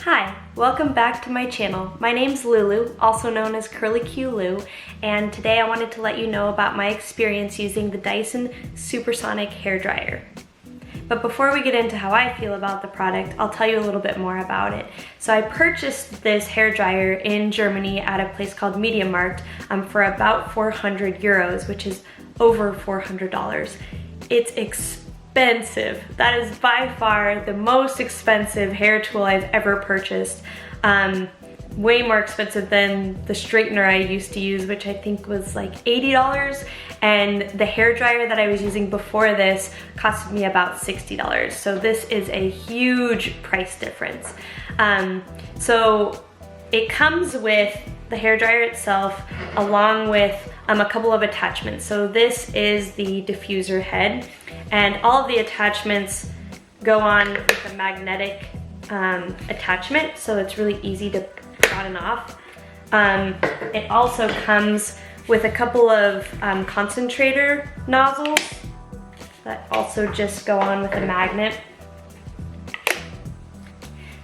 Hi, welcome back to my channel. My name's Lulu, also known as Curly Q Lou, and today I wanted to let you know about my experience using the Dyson Supersonic hair dryer. But before we get into how I feel about the product, I'll tell you a little bit more about it. So I purchased this hair dryer in Germany at a place called MediaMarkt for about 400 euros, which is over $400. It's expensive. That is by far the most expensive hair tool I've ever purchased. Way more expensive than the straightener I used to use, which I think was like $80. And the hair dryer that I was using before this costed me about $60. So this is a huge price difference. So it comes with the hair dryer itself along with a couple of attachments. So this is the diffuser head, and all of the attachments go on with a magnetic attachment, so it's really easy to put on and off. It also comes with a couple of concentrator nozzles that also just go on with a magnet.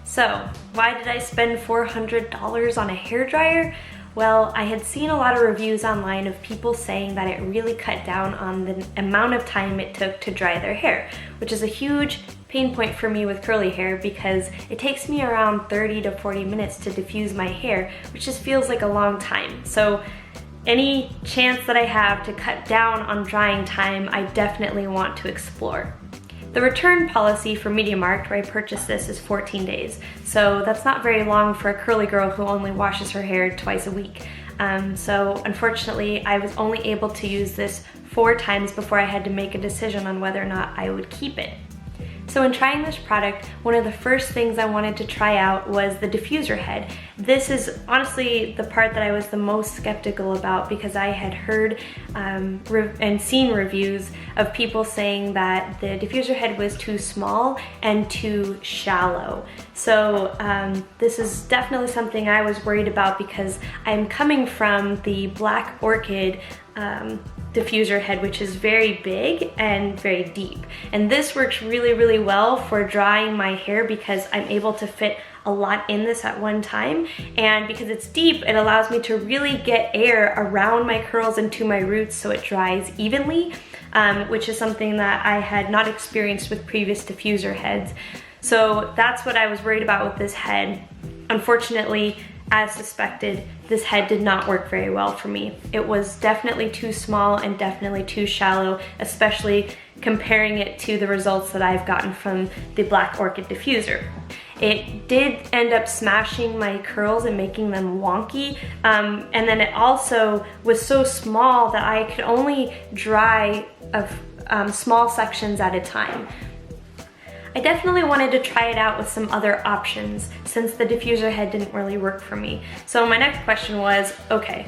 So why did I spend $400 on a hair dryer? Well, I had seen a lot of reviews online of people saying that it really cut down on the amount of time it took to dry their hair, which is a huge pain point for me with curly hair because it takes me around 30 to 40 minutes to diffuse my hair, which just feels like a long time. So any chance that I have to cut down on drying time, I definitely want to explore. The return policy for MediaMarkt, where I purchased this, is 14 days. So that's not very long for a curly girl who only washes her hair twice a week. So unfortunately, I was only able to use this 4 times before I had to make a decision on whether or not I would keep it. So in trying this product, one of the first things I wanted to try out was the diffuser head. This is honestly the part that I was the most skeptical about because I had heard and seen reviews of people saying that the diffuser head was too small and too shallow. So this is definitely something I was worried about because I'm coming from the Black Orchid diffuser head, which is very big and very deep. And this works really, really well for drying my hair because I'm able to fit a lot in this at one time. And because it's deep, it allows me to really get air around my curls and to my roots so it dries evenly, which is something that I had not experienced with previous diffuser heads. So that's what I was worried about with this head. Unfortunately, as suspected, this head did not work very well for me. It was definitely too small and definitely too shallow, especially comparing it to the results that I've gotten from the Black Orchid diffuser. It did end up smashing my curls and making them wonky, and then it also was so small that I could only dry small sections at a time. I definitely wanted to try it out with some other options since the diffuser head didn't really work for me. So my next question was, okay,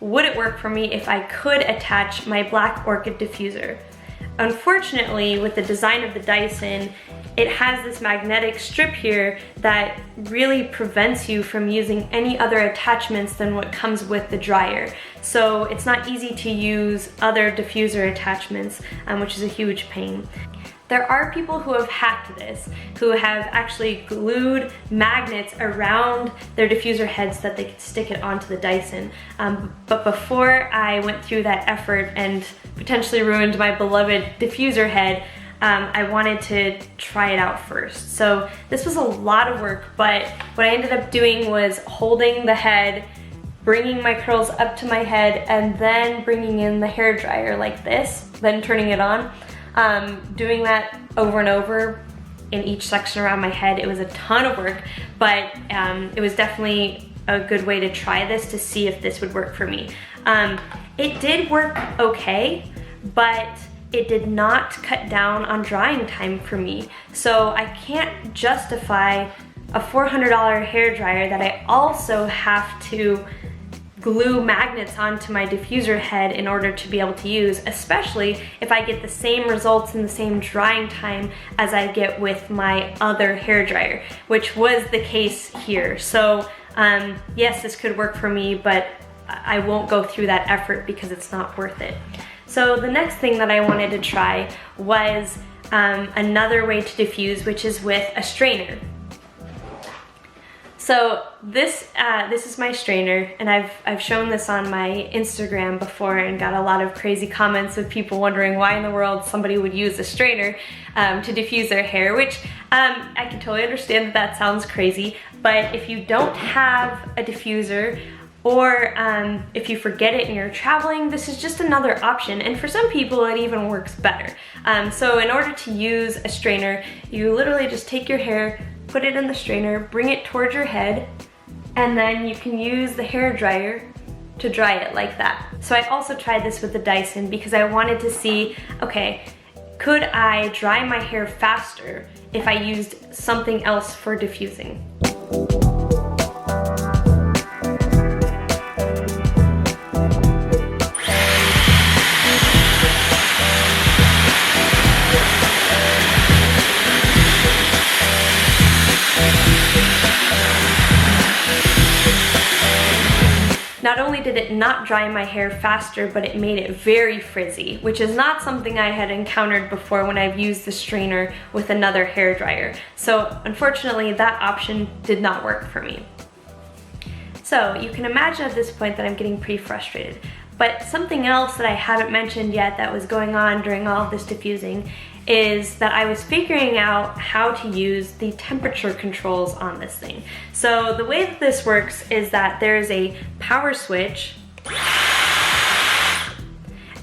would it work for me if I could attach my Black Orchid diffuser? Unfortunately, with the design of the Dyson, it has this magnetic strip here that really prevents you from using any other attachments than what comes with the dryer. So it's not easy to use other diffuser attachments, which is a huge pain. There are people who have hacked this, who have actually glued magnets around their diffuser heads so that they could stick it onto the Dyson. But before I went through that effort and potentially ruined my beloved diffuser head, I wanted to try it out first. So this was a lot of work, but what I ended up doing was holding the head, bringing my curls up to my head, and then bringing in the hair dryer like this, then turning it on. Doing that over and over in each section around my head. It was a ton of work, but it was definitely a good way to try this to see if this would work for me. It did work okay, but it did not cut down on drying time for me. So I can't justify a $400 hair dryer that I also have to glue magnets onto my diffuser head in order to be able to use, especially if I get the same results and the same drying time as I get with my other hair dryer, which was the case here. So yes, this could work for me, but I won't go through that effort because it's not worth it. So the next thing that I wanted to try was another way to diffuse, which is with a strainer. So this is my strainer, and I've shown this on my Instagram before and got a lot of crazy comments of people wondering why in the world somebody would use a strainer to diffuse their hair, which I can totally understand that sounds crazy, but if you don't have a diffuser, or if you forget it and you're traveling, this is just another option, and for some people it even works better. So in order to use a strainer, you literally just take your hair, put it in the strainer, bring it towards your head, and then you can use the hair dryer to dry it like that. So I also tried this with the Dyson because I wanted to see, okay, could I dry my hair faster if I used something else for diffusing? Not only did it not dry my hair faster, but it made it very frizzy, which is not something I had encountered before when I've used the strainer with another hair dryer. So unfortunately, that option did not work for me. So you can imagine at this point that I'm getting pretty frustrated. But something else that I haven't mentioned yet that was going on during all of this diffusing is that I was figuring out how to use the temperature controls on this thing. So the way that this works is that there's a power switch,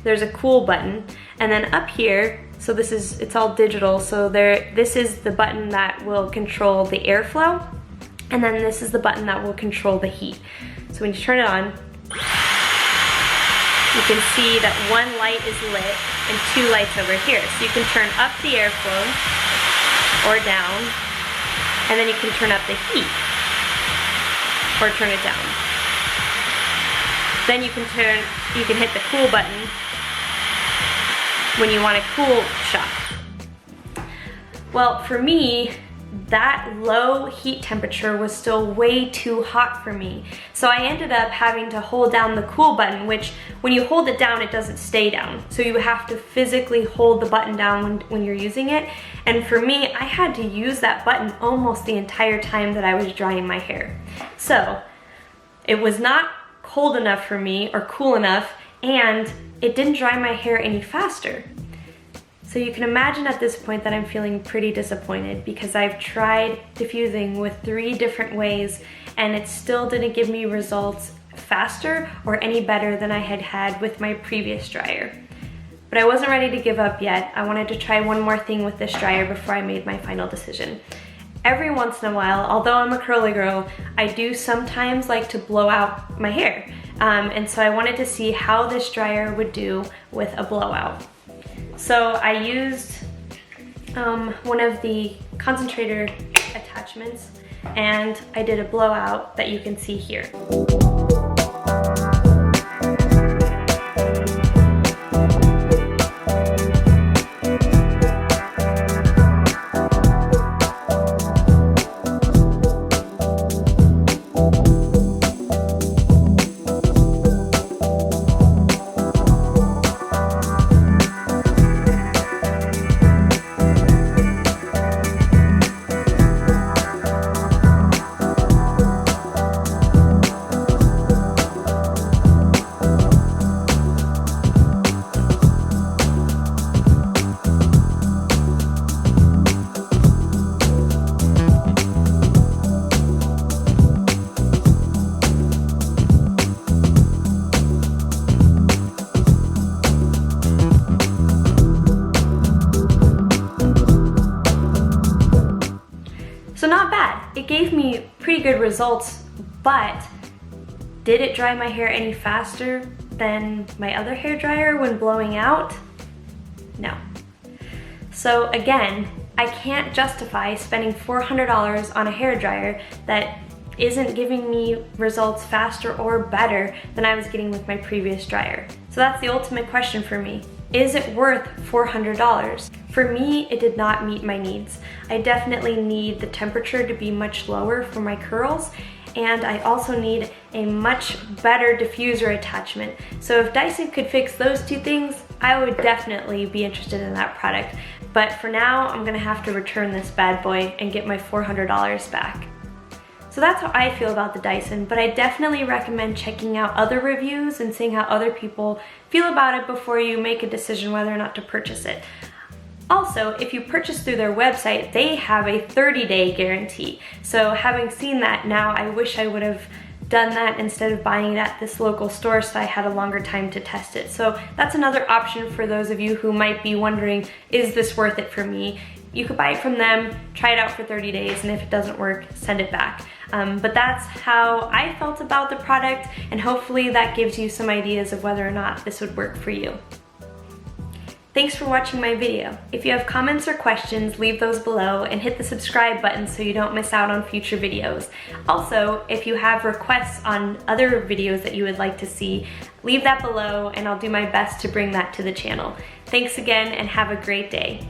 there's a cool button, and then up here, so it's all digital, so this is the button that will control the airflow, and then this is the button that will control the heat. So when you turn it on, you can see that one light is lit and two lights over here. So you can turn up the airflow or down, and then you can turn up the heat or turn it down. Then you can hit the cool button when you want a cool shot. Well, for me, that low heat temperature was still way too hot for me. So I ended up having to hold down the cool button, which when you hold it down, it doesn't stay down. So you have to physically hold the button down when you're using it. And for me, I had to use that button almost the entire time that I was drying my hair. So it was not cold enough for me or cool enough, and it didn't dry my hair any faster. So you can imagine at this point that I'm feeling pretty disappointed because I've tried diffusing with 3 different ways and it still didn't give me results faster or any better than I had had with my previous dryer. But I wasn't ready to give up yet. I wanted to try one more thing with this dryer before I made my final decision. Every once in a while, although I'm a curly girl, I do sometimes like to blow out my hair. And so I wanted to see how this dryer would do with a blowout. So I used one of the concentrator attachments and I did a blowout that you can see here. So not bad. It gave me pretty good results, but did it dry my hair any faster than my other hair dryer when blowing out? No. So again, I can't justify spending $400 on a hair dryer that isn't giving me results faster or better than I was getting with my previous dryer. So that's the ultimate question for me. Is it worth $400? For me, it did not meet my needs. I definitely need the temperature to be much lower for my curls, and I also need a much better diffuser attachment. So if Dyson could fix those 2 things, I would definitely be interested in that product. But for now, I'm gonna have to return this bad boy and get my $400 back. So that's how I feel about the Dyson, but I definitely recommend checking out other reviews and seeing how other people feel about it before you make a decision whether or not to purchase it. Also, if you purchase through their website, they have a 30-day guarantee. So having seen that now, I wish I would have done that instead of buying it at this local store so I had a longer time to test it. So that's another option for those of you who might be wondering, is this worth it for me? You could buy it from them, try it out for 30 days, and if it doesn't work, send it back. But that's how I felt about the product, and hopefully that gives you some ideas of whether or not this would work for you. Thanks for watching my video. If you have comments or questions, leave those below and hit the subscribe button so you don't miss out on future videos. Also, if you have requests on other videos that you would like to see, leave that below and I'll do my best to bring that to the channel. Thanks again and have a great day.